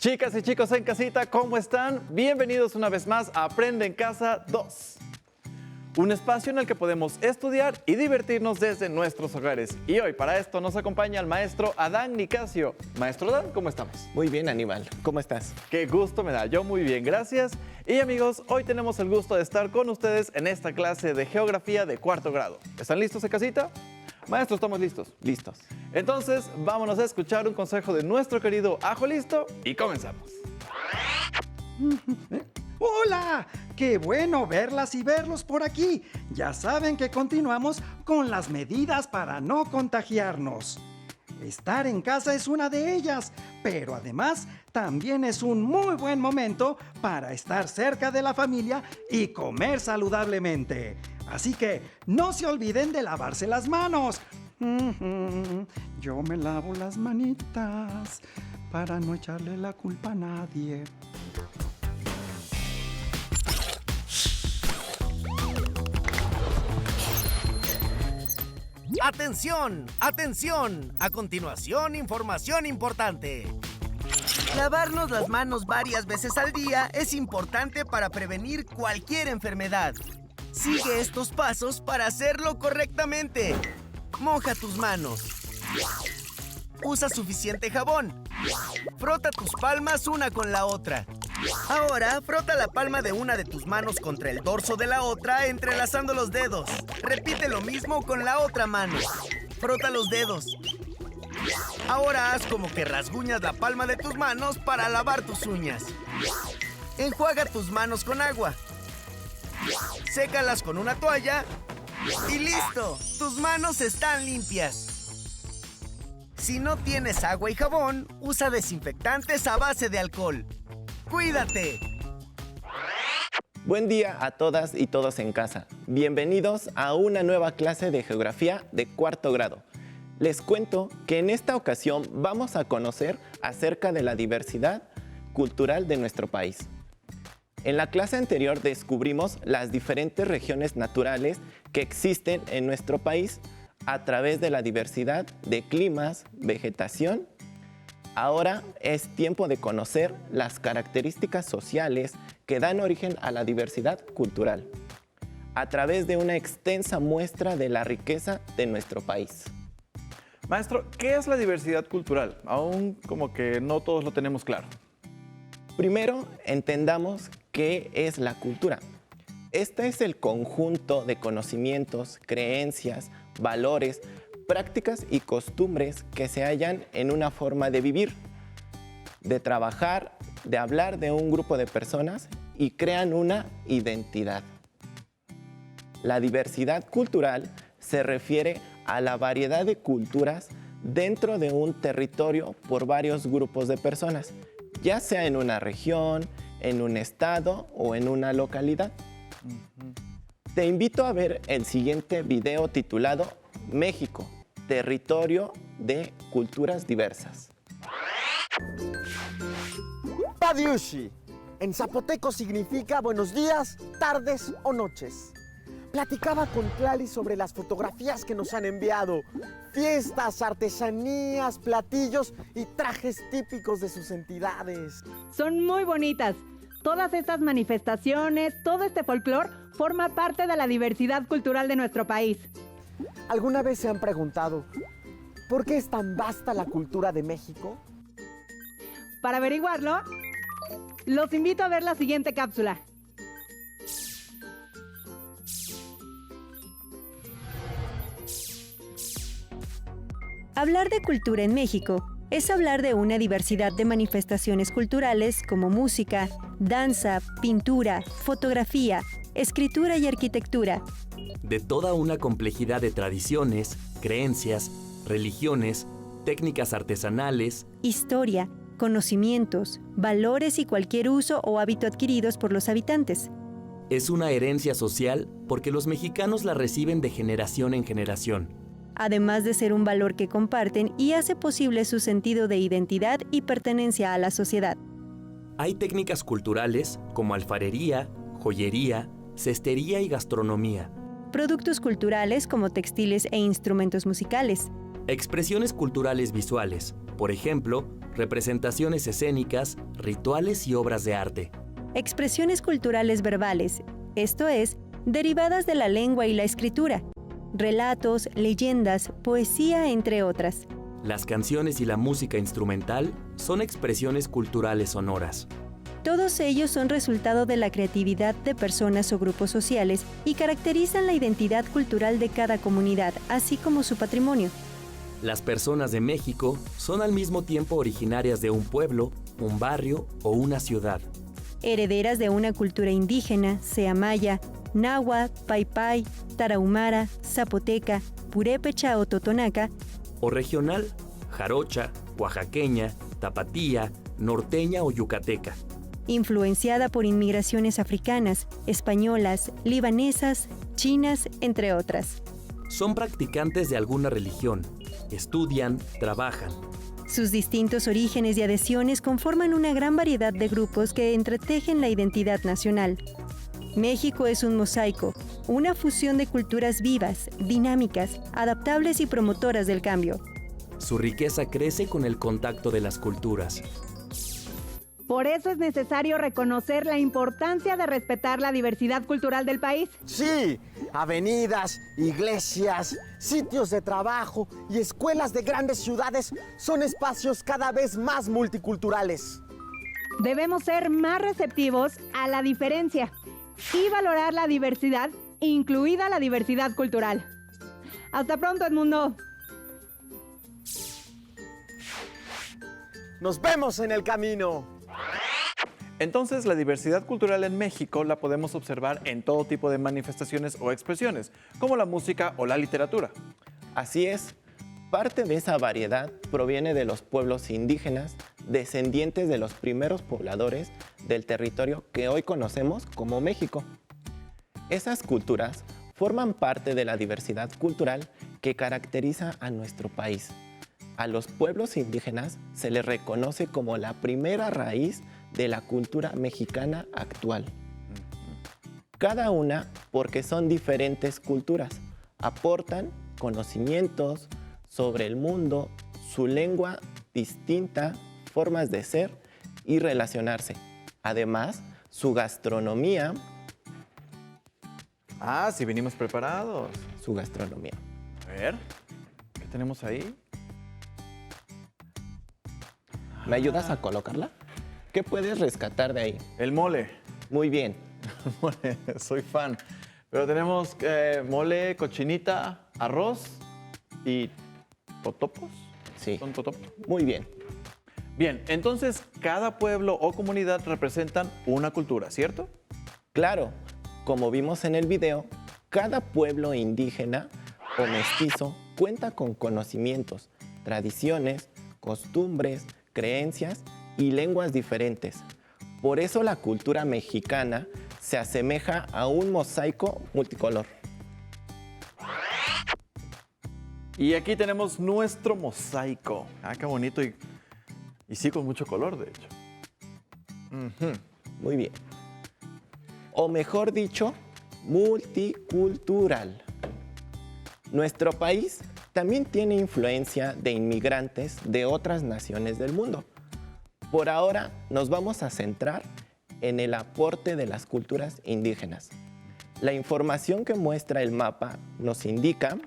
Chicas y chicos en casita, ¿cómo están? Bienvenidos una vez más a Aprende en Casa 2. Un espacio en el que podemos estudiar y divertirnos desde nuestros hogares. Y hoy para esto nos acompaña el maestro Adán Nicasio. Maestro Adán, ¿cómo estamos? Muy bien, Aníbal. ¿Cómo estás? Qué gusto me da. Yo muy bien, gracias. Y amigos, hoy tenemos el gusto de estar con ustedes en esta clase de geografía de cuarto grado. ¿Están listos en casita? Maestro, ¿estamos listos? Listos. Entonces, vámonos a escuchar un consejo de nuestro querido Ajo Listo y comenzamos. ¡Hola! ¡Qué bueno verlas y verlos por aquí! Ya saben que continuamos con las medidas para no contagiarnos. Estar en casa es una de ellas, pero además también es un muy buen momento para estar cerca de la familia y comer saludablemente. Así que no se olviden de lavarse las manos. Yo me lavo las manitas para no echarle la culpa a nadie. ¡Atención! ¡Atención! A continuación, información importante. Lavarnos las manos varias veces al día es importante para prevenir cualquier enfermedad. Sigue estos pasos para hacerlo correctamente. Moja tus manos. Usa suficiente jabón. Frota tus palmas una con la otra. Ahora, frota la palma de una de tus manos contra el dorso de la otra, entrelazando los dedos. Repite lo mismo con la otra mano. Frota los dedos. Ahora haz como que rasguñas la palma de tus manos para lavar tus uñas. Enjuaga tus manos con agua. Sécalas con una toalla y ¡listo! ¡Tus manos están limpias! Si no tienes agua y jabón, usa desinfectantes a base de alcohol. ¡Cuídate! Buen día a todas y todos en casa. Bienvenidos a una nueva clase de geografía de cuarto grado. Les cuento que en esta ocasión vamos a conocer acerca de la diversidad cultural de nuestro país. En la clase anterior descubrimos las diferentes regiones naturales que existen en nuestro país a través de la diversidad de climas, vegetación. Ahora es tiempo de conocer las características sociales que dan origen a la diversidad cultural, a través de una extensa muestra de la riqueza de nuestro país. Maestro, ¿qué es la diversidad cultural? Aún como que no todos lo tenemos claro. Primero, entendamos qué es la cultura. Este es el conjunto de conocimientos, creencias, valores, prácticas y costumbres que se hallan en una forma de vivir, de trabajar, de hablar de un grupo de personas y crean una identidad. La diversidad cultural se refiere a la variedad de culturas dentro de un territorio por varios grupos de personas, ya sea en una región, en un estado o en una localidad. Te invito a ver el siguiente video titulado México, territorio de culturas diversas. Padiushi, en zapoteco significa buenos días, tardes o noches. Platicaba con Tlali sobre las fotografías que nos han enviado. Fiestas, artesanías, platillos y trajes típicos de sus entidades. Son muy bonitas. Todas estas manifestaciones, todo este folclore forma parte de la diversidad cultural de nuestro país. ¿Alguna vez se han preguntado por qué es tan vasta la cultura de México? Para averiguarlo, los invito a ver la siguiente cápsula. Hablar de cultura en México es hablar de una diversidad de manifestaciones culturales como música, danza, pintura, fotografía, escritura y arquitectura. De toda una complejidad de tradiciones, creencias, religiones, técnicas artesanales, Historia, conocimientos, valores y cualquier uso o hábito adquiridos por los habitantes. es una herencia social porque los mexicanos la reciben de generación en generación. Además de ser un valor que comparten y hace posible su sentido de identidad y pertenencia a la sociedad. Hay técnicas culturales como alfarería, joyería, cestería y gastronomía. Productos culturales como textiles e instrumentos musicales. Expresiones culturales visuales, por ejemplo, representaciones escénicas, rituales y obras de arte. Expresiones culturales verbales, esto es, derivadas de la lengua y la escritura, relatos, leyendas, poesía, entre otras. Las canciones y la música instrumental son expresiones culturales sonoras. Todos ellos son resultado de la creatividad de personas o grupos sociales y caracterizan la identidad cultural de cada comunidad, así como su patrimonio. Las personas de México son al mismo tiempo originarias de un pueblo, un barrio o una ciudad. Herederas de una cultura indígena, sea maya, náhuatl, paypay, tarahumara, zapoteca, purépecha o totonaca, O regional, jarocha, oaxaqueña, tapatía, norteña o yucateca. influenciada por inmigraciones africanas, españolas, libanesas, chinas, entre otras. Son practicantes de alguna religión. Estudian, trabajan. Sus distintos orígenes y adhesiones conforman una gran variedad de grupos que entretejen la identidad nacional. México es un mosaico, una fusión de culturas vivas, dinámicas, adaptables y promotoras del cambio. Su riqueza crece con el contacto de las culturas. Por eso es necesario reconocer la importancia de respetar la diversidad cultural del país. Sí, avenidas, iglesias, sitios de trabajo y escuelas de grandes ciudades son espacios cada vez más multiculturales. Debemos ser más receptivos a la diferencia y valorar la diversidad, incluida la diversidad cultural. Hasta pronto, Edmundo. Nos vemos en el camino. Entonces, la diversidad cultural en México la podemos observar en todo tipo de manifestaciones o expresiones, como la música o la literatura. Así es, parte de esa variedad proviene de los pueblos indígenas, descendientes de los primeros pobladores del territorio que hoy conocemos como México. Esas culturas forman parte de la diversidad cultural que caracteriza a nuestro país. A los pueblos indígenas se les reconoce como la primera raíz de la cultura mexicana actual. Cada una, porque son diferentes culturas, aportan conocimientos sobre el mundo, su lengua distinta, formas de ser y relacionarse. Además, su gastronomía. Ah, sí, venimos preparados. Su gastronomía. A ver, ¿qué tenemos ahí? ¿Me ayudas a colocarla? ¿Qué puedes rescatar de ahí? El mole. Muy bien. Mole, soy fan. Pero tenemos mole, cochinita, arroz y totopos. Sí. ¿Son totopos? Muy bien. Bien, entonces cada pueblo o comunidad representan una cultura, ¿cierto? Claro, como vimos en el video, cada pueblo indígena o mestizo cuenta con conocimientos, tradiciones, costumbres, creencias y lenguas diferentes. Por eso la cultura mexicana se asemeja a un mosaico multicolor. Y aquí tenemos nuestro mosaico. Ah, qué bonito y sí con mucho color, de hecho. Muy bien. O mejor dicho, multicultural. Nuestro país también tiene influencia de inmigrantes de otras naciones del mundo. Por ahora nos vamos a centrar en el aporte de las culturas indígenas. La información que muestra el mapa nos indica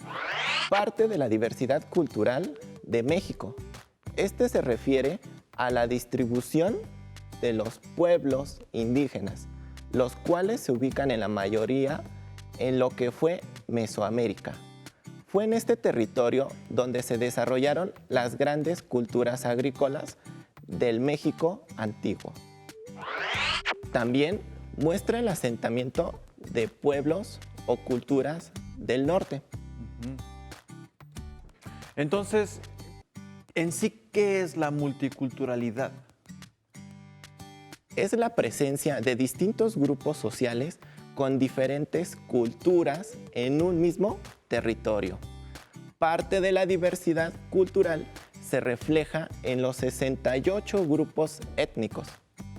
parte de la diversidad cultural de México. Este se refiere a la distribución de los pueblos indígenas, los cuales se ubican en la mayoría en lo que fue Mesoamérica. Fue en este territorio donde se desarrollaron las grandes culturas agrícolas del México antiguo. También muestra el asentamiento de pueblos o culturas del norte. Entonces, en sí, ¿qué es la multiculturalidad? Es la presencia de distintos grupos sociales con diferentes culturas en un mismo territorio. Parte de la diversidad cultural se refleja en los 68 grupos étnicos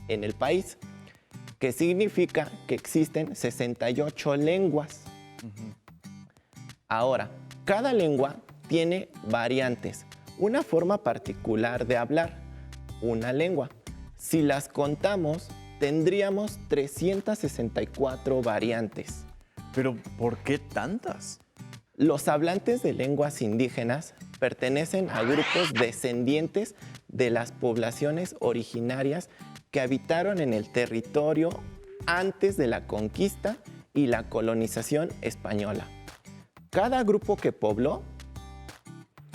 en el país, que significa que existen 68 lenguas. Ahora, cada lengua tiene variantes, una forma particular de hablar, una lengua. Si las contamos, tendríamos 364 variantes. Pero, ¿por qué tantas? Los hablantes de lenguas indígenas pertenecen a grupos descendientes de las poblaciones originarias que habitaron en el territorio antes de la conquista y la colonización española. Cada grupo que pobló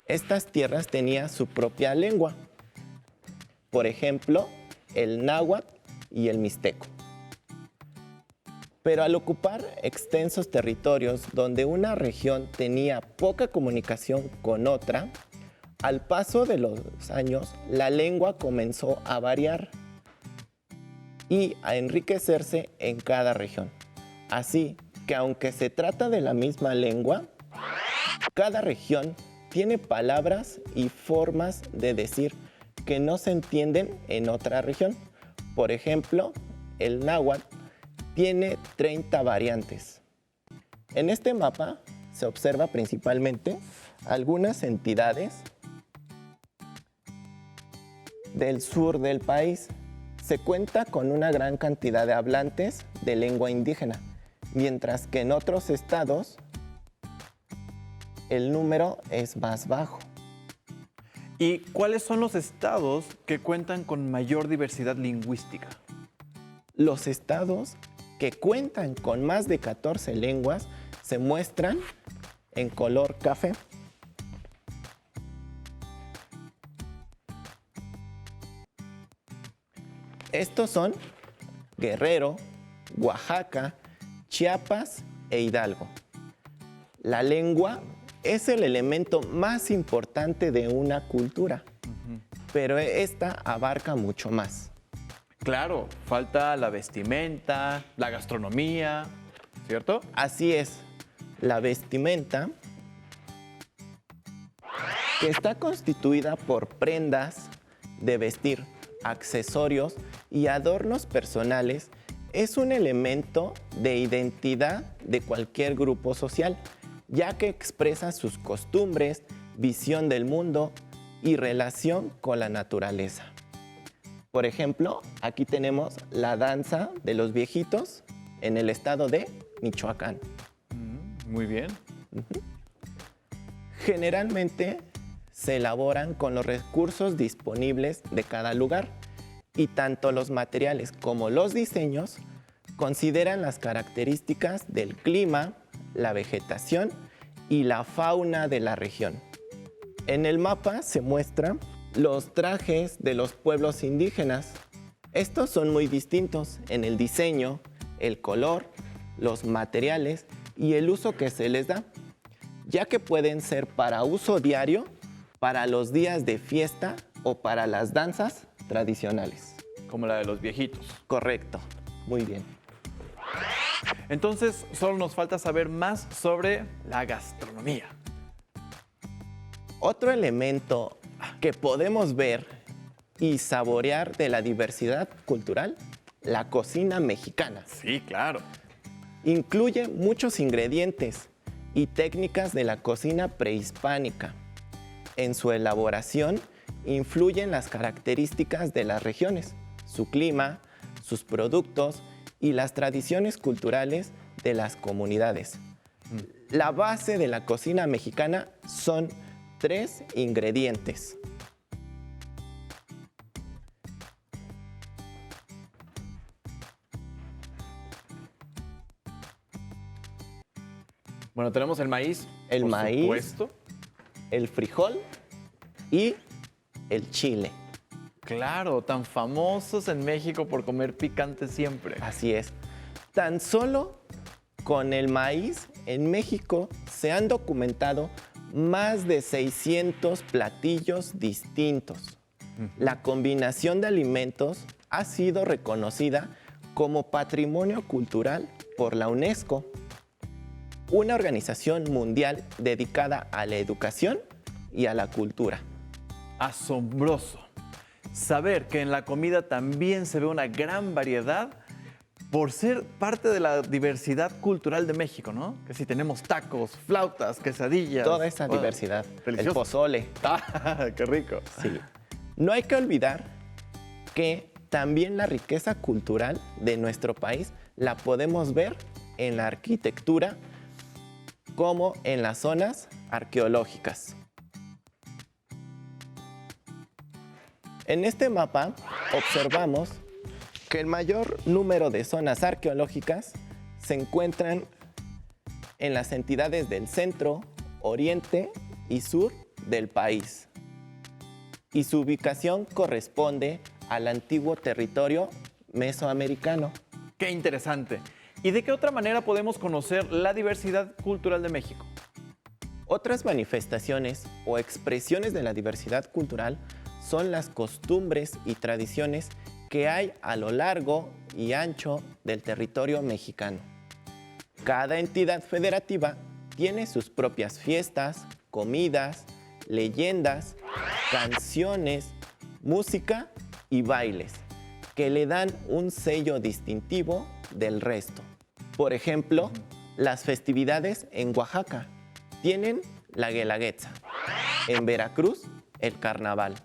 estas tierras tenía su propia lengua. Por ejemplo, el náhuatl y el mixteco. Pero al ocupar extensos territorios donde una región tenía poca comunicación con otra, al paso de los años la lengua comenzó a variar y a enriquecerse en cada región. Así que aunque se trata de la misma lengua, cada región tiene palabras y formas de decir que no se entienden en otra región. Por ejemplo, el náhuatl tiene 30 variantes. En este mapa se observa principalmente algunas entidades del sur del país. Se cuenta con una gran cantidad de hablantes de lengua indígena, mientras que en otros estados el número es más bajo. ¿Y cuáles son los estados que cuentan con mayor diversidad lingüística? Los estados que cuentan con más de 14 lenguas se muestran en color café. Estos son Guerrero, Oaxaca, Chiapas e Hidalgo. La lengua es el elemento más importante de una cultura, pero esta abarca mucho más. Claro, falta la vestimenta, la gastronomía, ¿cierto? Así es, la vestimenta, que está constituida por prendas de vestir, accesorios y adornos personales, es un elemento de identidad de cualquier grupo social, ya que expresa sus costumbres, visión del mundo y relación con la naturaleza. Por ejemplo, aquí tenemos la danza de los viejitos en el estado de Michoacán. Muy bien. Generalmente se elaboran con los recursos disponibles de cada lugar y tanto los materiales como los diseños consideran las características del clima, la vegetación y la fauna de la región. En el mapa se muestran los trajes de los pueblos indígenas. Estos son muy distintos en el diseño, el color, los materiales y el uso que se les da, ya que pueden ser para uso diario, para los días de fiesta o para las danzas tradicionales. Como la de los viejitos. Correcto, muy bien. Entonces, solo nos falta saber más sobre la gastronomía. Otro elemento que podemos ver y saborear de la diversidad cultural, la cocina mexicana. Sí, claro. Incluye muchos ingredientes y técnicas de la cocina prehispánica. En su elaboración influyen las características de las regiones, su clima, sus productos y las tradiciones culturales de las comunidades. La base de la cocina mexicana son 3 ingredientes. Bueno, tenemos el maíz. El por maíz. supuesto. El frijol y el chile. Claro, tan famosos en México por comer picante siempre. Así es. Tan solo con el maíz en México se han documentado más de 600 platillos distintos. La combinación de alimentos ha sido reconocida como Patrimonio Cultural por la UNESCO, una organización mundial dedicada a la educación y a la cultura. Asombroso. Saber que en la comida también se ve una gran variedad por ser parte de la diversidad cultural de México, ¿no? Que si tenemos tacos, flautas, quesadillas. Toda esa ¡Wow! diversidad. Delicioso. El pozole. ¡Ah, qué rico! Sí. No hay que olvidar que también la riqueza cultural de nuestro país la podemos ver en la arquitectura como en las zonas arqueológicas. En este mapa observamos que el mayor número de zonas arqueológicas se encuentran en las entidades del centro, oriente y sur del país. Y su ubicación corresponde al antiguo territorio mesoamericano. ¡Qué interesante! ¿Y de qué otra manera podemos conocer la diversidad cultural de México? Otras manifestaciones o expresiones de la diversidad cultural son las costumbres y tradiciones que hay a lo largo y ancho del territorio mexicano. Cada entidad federativa tiene sus propias fiestas, comidas, leyendas, canciones, música y bailes que le dan un sello distintivo del resto. Por ejemplo, las festividades en Oaxaca tienen la Guelaguetza, en Veracruz el Carnaval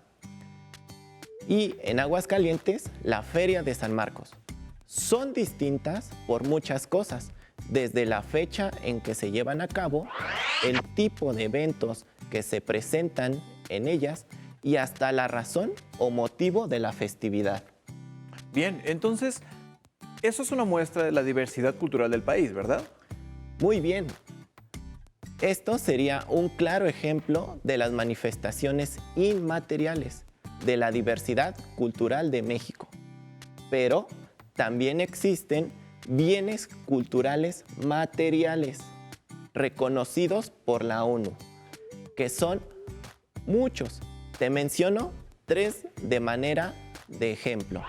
y en Aguascalientes la Feria de San Marcos. Son distintas por muchas cosas, desde la fecha en que se llevan a cabo, el tipo de eventos que se presentan en ellas y hasta la razón o motivo de la festividad. Bien, entonces, eso es una muestra de la diversidad cultural del país, ¿verdad? Muy bien. Esto sería un claro ejemplo de las manifestaciones inmateriales de la diversidad cultural de México. Pero también existen bienes culturales materiales reconocidos por la ONU, que son muchos. Te menciono 3 de manera de ejemplo.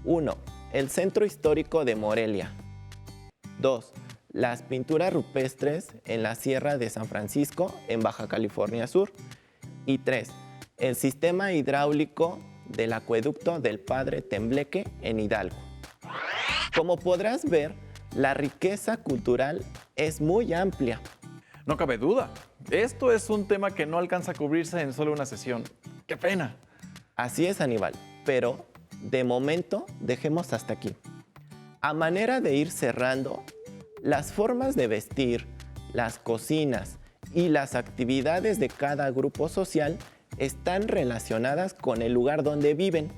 1. El Centro Histórico de Morelia. 2. Las pinturas rupestres en la Sierra de San Francisco, en Baja California Sur. Y 3. El sistema hidráulico del acueducto del Padre Tembleque en Hidalgo. Como podrás ver, la riqueza cultural es muy amplia. No cabe duda. Esto es un tema que no alcanza a cubrirse en solo una sesión. ¡Qué pena! Así es, Aníbal, pero de momento dejemos hasta aquí. A manera de ir cerrando, las formas de vestir, las cocinas y las actividades de cada grupo social están relacionadas con el lugar donde viven.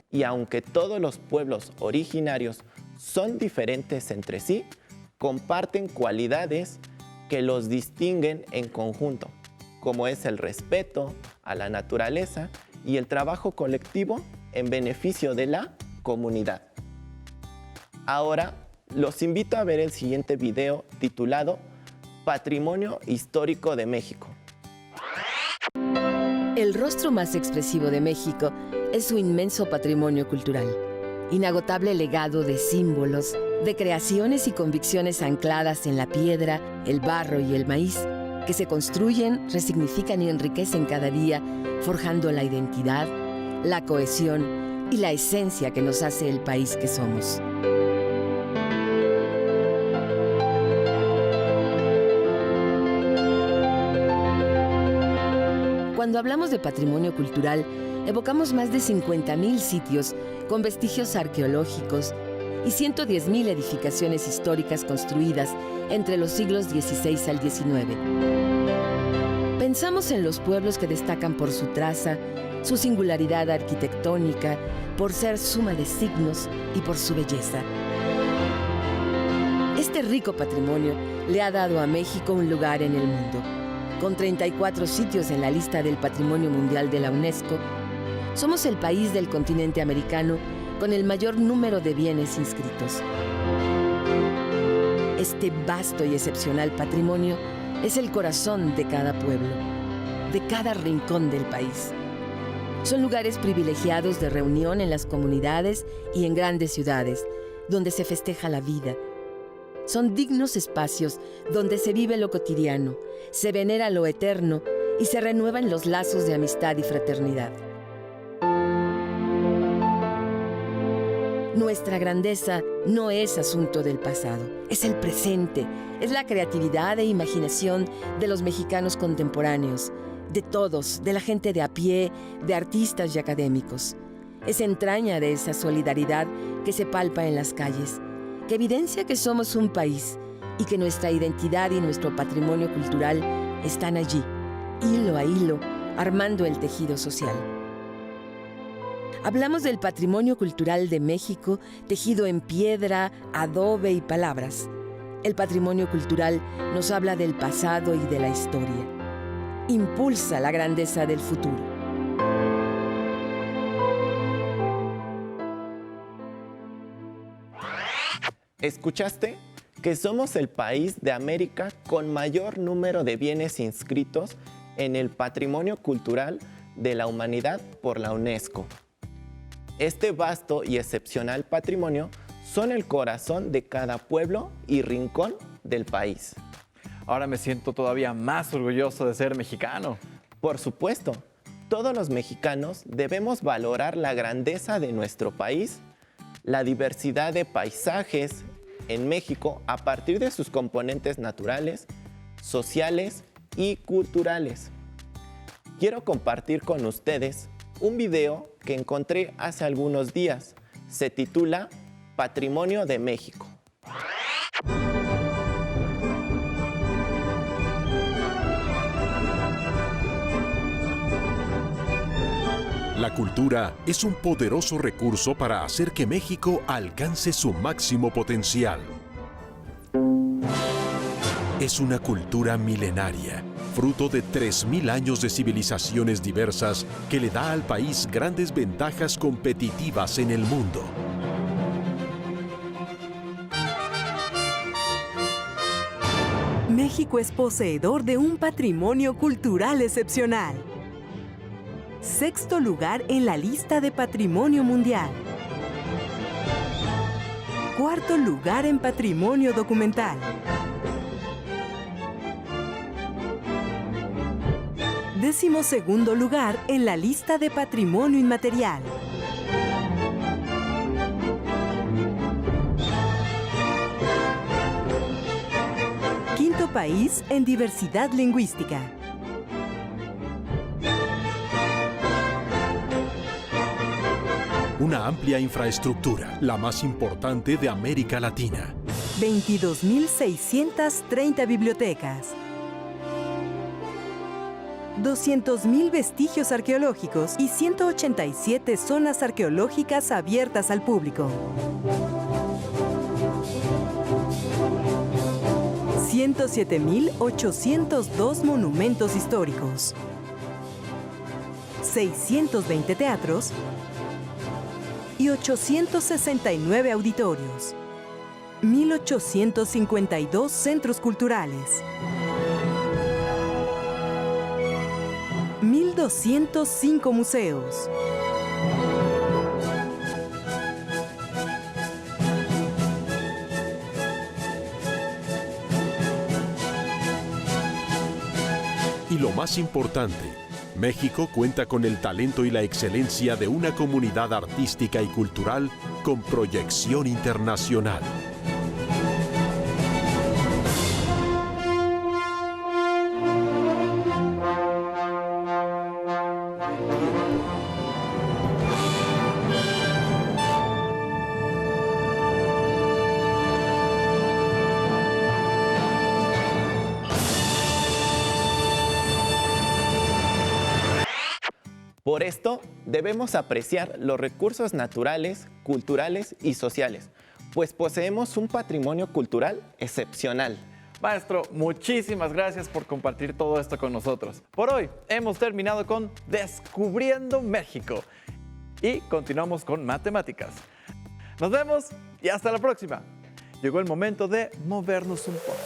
Y aunque todos los pueblos originarios son diferentes entre sí, comparten cualidades que los distinguen en conjunto, como es el respeto a la naturaleza y el trabajo colectivo en beneficio de la comunidad. Ahora los invito a ver el siguiente video titulado Patrimonio Histórico de México. El rostro más expresivo de México es su inmenso patrimonio cultural, inagotable legado de símbolos, de creaciones y convicciones ancladas en la piedra, el barro y el maíz, que se construyen, resignifican y enriquecen cada día, forjando la identidad, la cohesión y la esencia que nos hace el país que somos. Cuando hablamos de patrimonio cultural, evocamos más de 50,000 sitios con vestigios arqueológicos y 110,000 edificaciones históricas construidas entre los siglos XVI al XIX. Pensamos en los pueblos que destacan por su traza, su singularidad arquitectónica, por ser suma de signos y por su belleza. Este rico patrimonio le ha dado a México un lugar en el mundo. Con 34 sitios en la lista del Patrimonio Mundial de la UNESCO, somos el país del continente americano con el mayor número de bienes inscritos. Este vasto y excepcional patrimonio es el corazón de cada pueblo, de cada rincón del país. Son lugares privilegiados de reunión en las comunidades y en grandes ciudades, donde se festeja la vida. Son dignos espacios donde se vive lo cotidiano, se venera lo eterno y se renuevan los lazos de amistad y fraternidad. Nuestra grandeza no es asunto del pasado, es el presente, es la creatividad e imaginación de los mexicanos contemporáneos, de todos, de la gente de a pie, de artistas y académicos. es entraña de esa solidaridad que se palpa en las calles, que evidencia que somos un país y que nuestra identidad y nuestro patrimonio cultural están allí, hilo a hilo, armando el tejido social. Hablamos del patrimonio cultural de México, tejido en piedra, adobe y palabras. El patrimonio cultural nos habla del pasado y de la historia. Impulsa la grandeza del futuro. ¿Escuchaste? Que somos el país de América con mayor número de bienes inscritos en el Patrimonio Cultural de la Humanidad por la UNESCO. Este vasto y excepcional patrimonio son el corazón de cada pueblo y rincón del país. Ahora me siento todavía más orgulloso de ser mexicano. Por supuesto, todos los mexicanos debemos valorar la grandeza de nuestro país, la diversidad de paisajes en México a partir de sus componentes naturales, sociales y culturales. Quiero compartir con ustedes un video que encontré hace algunos días. Se titula Patrimonio de México. La cultura es un poderoso recurso para hacer que México alcance su máximo potencial. Es una cultura milenaria, fruto de 3.000 años de civilizaciones diversas que le da al país grandes ventajas competitivas en el mundo. México es poseedor de un patrimonio cultural excepcional. 6º lugar en la lista de Patrimonio Mundial. 4º lugar en Patrimonio Documental. 12º lugar en la lista de Patrimonio Inmaterial. 5º país en diversidad lingüística. Una amplia infraestructura, la más importante de América Latina. 22.630 bibliotecas. 200.000 vestigios arqueológicos y 187 zonas arqueológicas abiertas al público. 107.802 monumentos históricos. 620 teatros y 869 auditorios, 1.852 centros culturales, 1.205 museos, 'Y lo más importante, México cuenta con el talento y la excelencia de una comunidad artística y cultural con proyección internacional. Por esto, debemos apreciar los recursos naturales, culturales y sociales, pues poseemos un patrimonio cultural excepcional. Maestro, muchísimas gracias por compartir todo esto con nosotros. Por hoy hemos terminado con Descubriendo México y continuamos con matemáticas. Nos vemos y hasta la próxima. Llegó el momento de movernos un poco.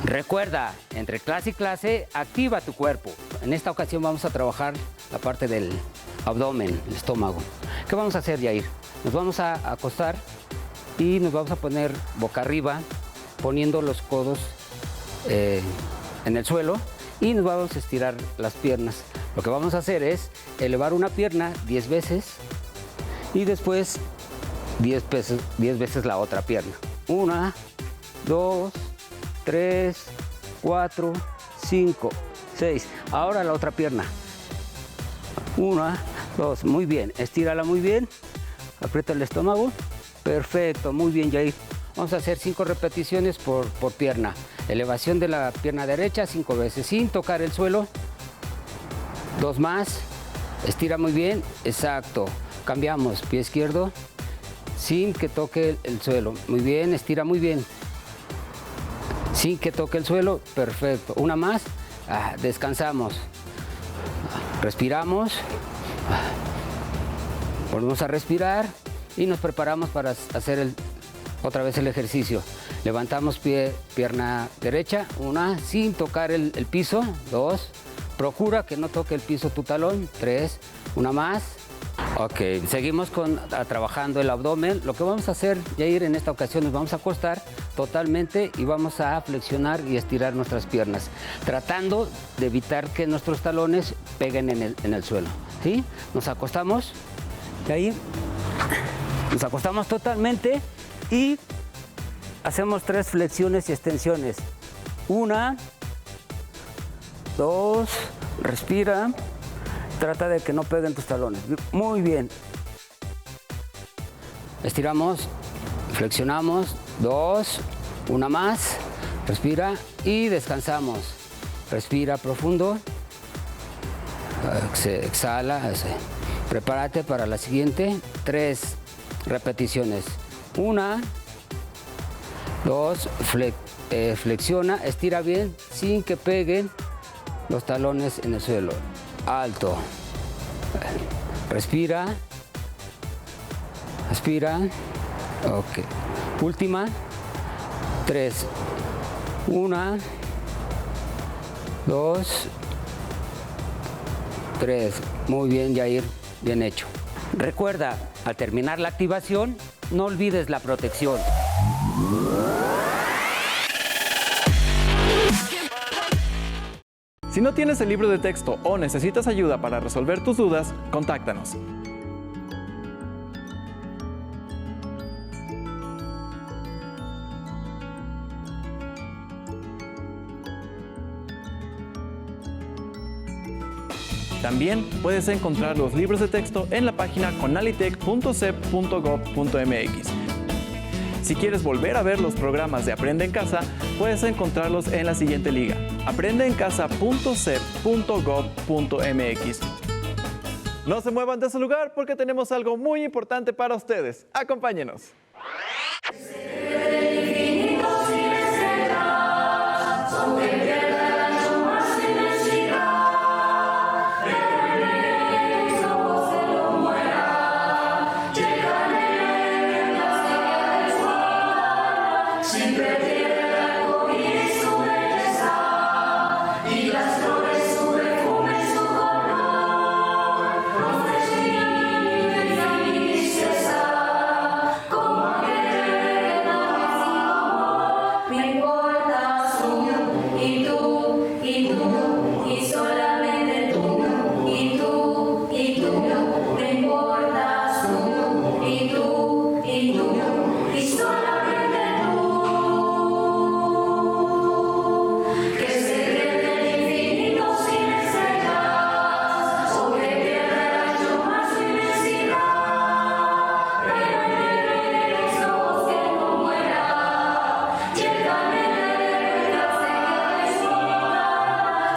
Recuerda, entre clase y clase, activa tu cuerpo. En esta ocasión vamos a trabajar la parte del abdomen, el estómago. ¿Qué vamos a hacer, Yair? Nos vamos a acostar y nos vamos a poner boca arriba, poniendo los codos en el suelo y nos vamos a estirar las piernas. Lo que vamos a hacer es elevar una pierna 10 veces y después 10 veces la otra pierna. 1, 2, 3, 4, 5, 6. Ahora la otra pierna. 1, 2, muy bien. Estírala muy bien. Aprieta el estómago. Perfecto, muy bien, Yair. Vamos a hacer 5 repeticiones por pierna. Elevación de la pierna derecha 5 veces sin tocar el suelo. 2 más. Estira muy bien. Exacto. Cambiamos. Pie izquierdo sin que toque el suelo. Muy bien, estira muy bien. Sin que toque el suelo. Perfecto. Una más. Descansamos. Respiramos. Volvemos a respirar y nos preparamos para hacer otra vez el ejercicio. Levantamos pierna derecha, 1, sin tocar el piso, 2, procura que no toque el piso tu talón, 3, una más. Ok, seguimos trabajando el abdomen. Lo que vamos a hacer, Yair, en esta ocasión nos vamos a acostar totalmente y vamos a flexionar y estirar nuestras piernas, tratando de evitar que nuestros talones peguen en el suelo. ¿Sí? Nos acostamos, Yair, nos acostamos totalmente y hacemos 3 flexiones y extensiones. 1, 2, respira. Trata de que no peguen tus talones. Muy bien. Estiramos, flexionamos, 2, una más. Respira y descansamos. Respira profundo. Exhala. Prepárate para la siguiente. 3 repeticiones. 1, 2, flexiona, estira bien sin que peguen los talones en el suelo. Alto. Respira. Respira. Ok. Última. 3. 1, 2, 3. Muy bien, Yair. Bien hecho. Recuerda, al terminar la activación, no olvides la protección. Si no tienes el libro de texto o necesitas ayuda para resolver tus dudas, contáctanos. También puedes encontrar los libros de texto en la página conalitec.cep.gov.mx. Si quieres volver a ver los programas de Aprende en Casa, puedes encontrarlos en la siguiente liga: aprendeencasa.cep.gov.mx. No se muevan de su lugar porque tenemos algo muy importante para ustedes. Acompáñenos.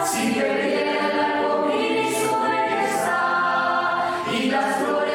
Si perdiera la comida y su belleza, y las flores